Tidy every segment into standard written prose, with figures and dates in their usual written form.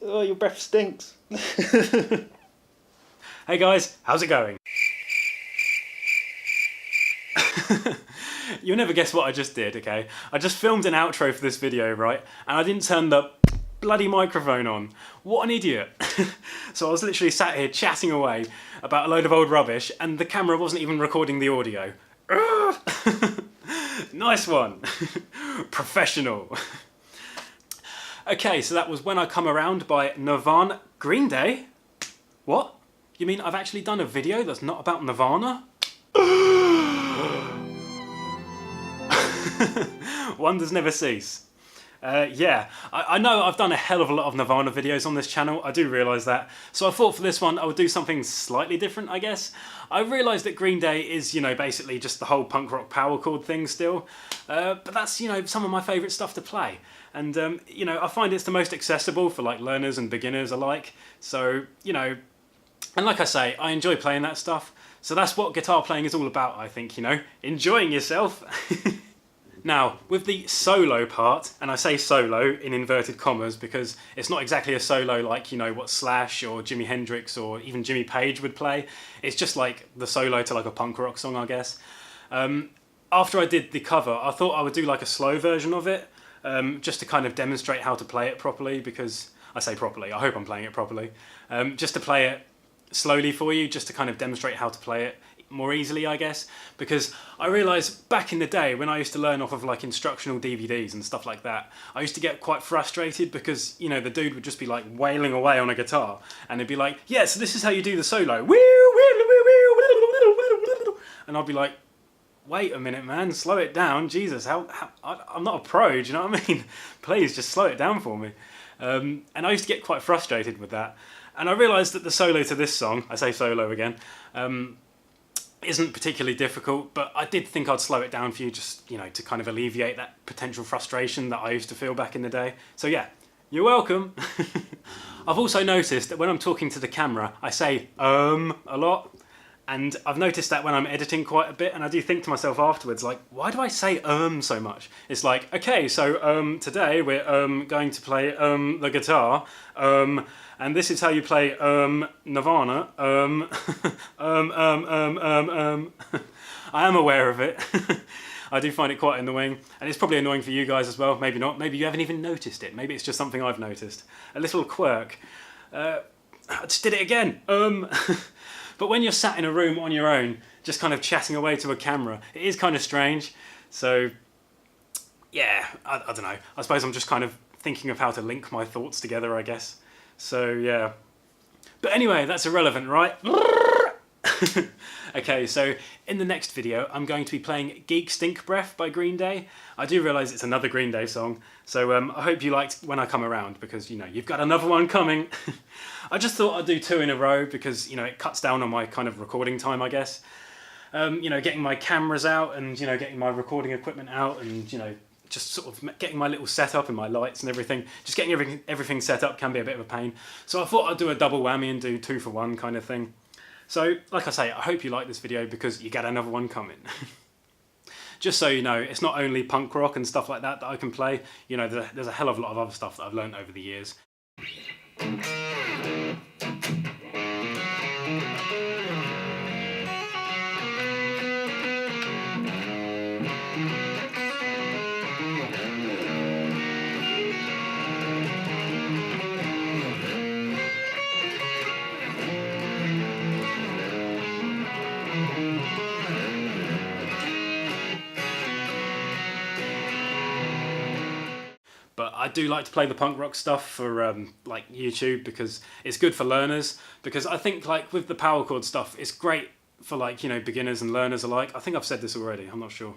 Oh, your breath stinks. Hey guys, how's it going? You'll never guess what I just did, okay? I just filmed an outro for this video, right? And I didn't turn the bloody microphone on. What an idiot. So I was literally sat here chatting away about a load of old rubbish and the camera wasn't even recording the audio. Nice one. Professional. Okay, so that was When I Come Around by Nirvana. Green Day? What? You mean I've actually done a video that's not about Nirvana? Wonders never cease. Yeah, I know I've done a hell of a lot of Nirvana videos on this channel, I do realise that. So I thought for this one I would do something slightly different, I guess. I realised that Green Day is, you know, basically just the whole punk rock power chord thing still. But that's, you know, some of my favourite stuff to play. And, you know, I find it's the most accessible for, like, learners and beginners alike. So, you know, and like I say, I enjoy playing that stuff. So that's what guitar playing is all about, I think, you know. Enjoying yourself. Now, with the solo part, and I say solo in inverted commas because it's not exactly a solo like, you know, what Slash or Jimi Hendrix or even Jimmy Page would play. It's just like the solo to like a punk rock song, I guess. After I did the cover, I thought I would do like a slow version of it, just to kind of demonstrate how to play it properly, because I say properly, I hope I'm playing it properly. Just to play it slowly for you, just to kind of demonstrate how to play it more easily, I guess, because I realised back in the day when I used to learn off of like instructional DVDs and stuff like that, I used to get quite frustrated because, you know, the dude would just be like wailing away on a guitar and they'd be like, yeah, so this is how you do the solo, and I'd be like, wait a minute, man, slow it down, Jesus, I'm not a pro, do you know what I mean? Please just slow it down for me. And I used to get quite frustrated with that, and I realised that the solo to this song, I say solo again, isn't particularly difficult, but I did think I'd slow it down for you, just, you know, to kind of alleviate that potential frustration that I used to feel back in the day. So yeah, you're welcome. I've also noticed that when I'm talking to the camera, I say a lot, and I've noticed that when I'm editing quite a bit, and I do think to myself afterwards, like, why do I say so much? It's like, okay, so today we're going to play the guitar, and this is how you play Nirvana, I am aware of it. I do find it quite annoying, and it's probably annoying for you guys as well, maybe not, maybe you haven't even noticed it, maybe it's just something I've noticed. A little quirk. I just did it again, But when you're sat in a room on your own, just kind of chatting away to a camera, it is kind of strange. So, yeah, I don't know. I suppose I'm just kind of thinking of how to link my thoughts together, I guess. So, yeah. But anyway, that's irrelevant, right? Okay, so in the next video, I'm going to be playing Geek Stink Breath by Green Day. I do realise it's another Green Day song, so I hope you liked When I Come Around, because, you know, you've got another one coming. I just thought I'd do 2 in a row because, you know, it cuts down on my kind of recording time, I guess. You know, getting my cameras out and, you know, getting my recording equipment out and, you know, just sort of getting my little setup and my lights and everything. Just getting everything set up can be a bit of a pain. So I thought I'd do a double whammy and do 2 for 1 kind of thing. So, like I say, I hope you like this video because you get another one coming. Just so you know, it's not only punk rock and stuff like that that I can play. You know, there's a hell of a lot of other stuff that I've learned over the years. But I do like to play the punk rock stuff for like YouTube because it's good for learners. Because I think like with the power chord stuff, it's great for like, you know, beginners and learners alike. I think I've said this already, I'm not sure.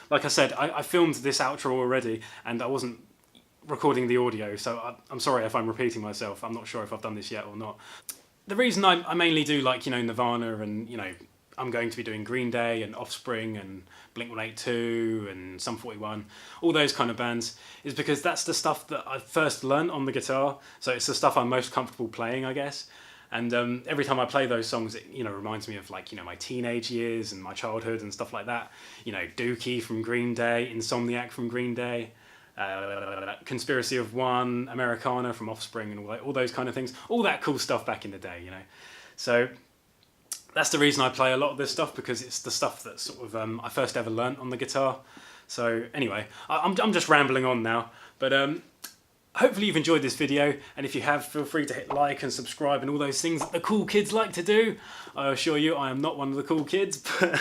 Like I said, I filmed this outro already and I wasn't recording the audio, so I'm sorry if I'm repeating myself. I'm not sure if I've done this yet or not. The reason I mainly do like, you know, Nirvana and, you know, I'm going to be doing Green Day and Offspring and Blink-182 and Sum 41, all those kind of bands, is because that's the stuff that I first learned on the guitar, so it's the stuff I'm most comfortable playing, I guess. And every time I play those songs, it, you know, reminds me of like, you know, my teenage years and my childhood and stuff like that. You know, Dookie from Green Day, Insomniac from Green Day, Conspiracy of One, Americana from Offspring, and all those kind of things. All that cool stuff back in the day, you know. So that's the reason I play a lot of this stuff, because it's the stuff that sort of I first ever learnt on the guitar. So anyway, I'm just rambling on now, but hopefully you've enjoyed this video, and if you have, feel free to hit like and subscribe and all those things that the cool kids like to do. I assure you I am not one of the cool kids, but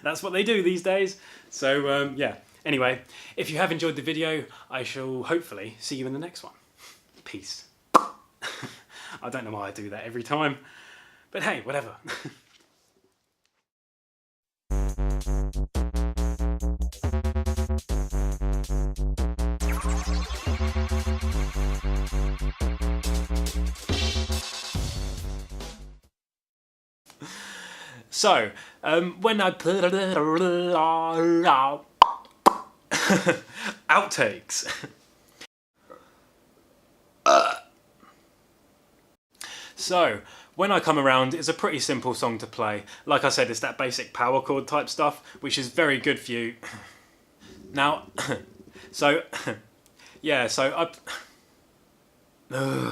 that's what they do these days. So yeah, anyway, if you have enjoyed the video, I shall hopefully see you in the next one. Peace. I don't know why I do that every time. But hey, whatever. So, when I put outtakes. So, When I Come Around is a pretty simple song to play. Like I said, it's that basic power chord type stuff, which is very good for you. Now, so yeah, so I.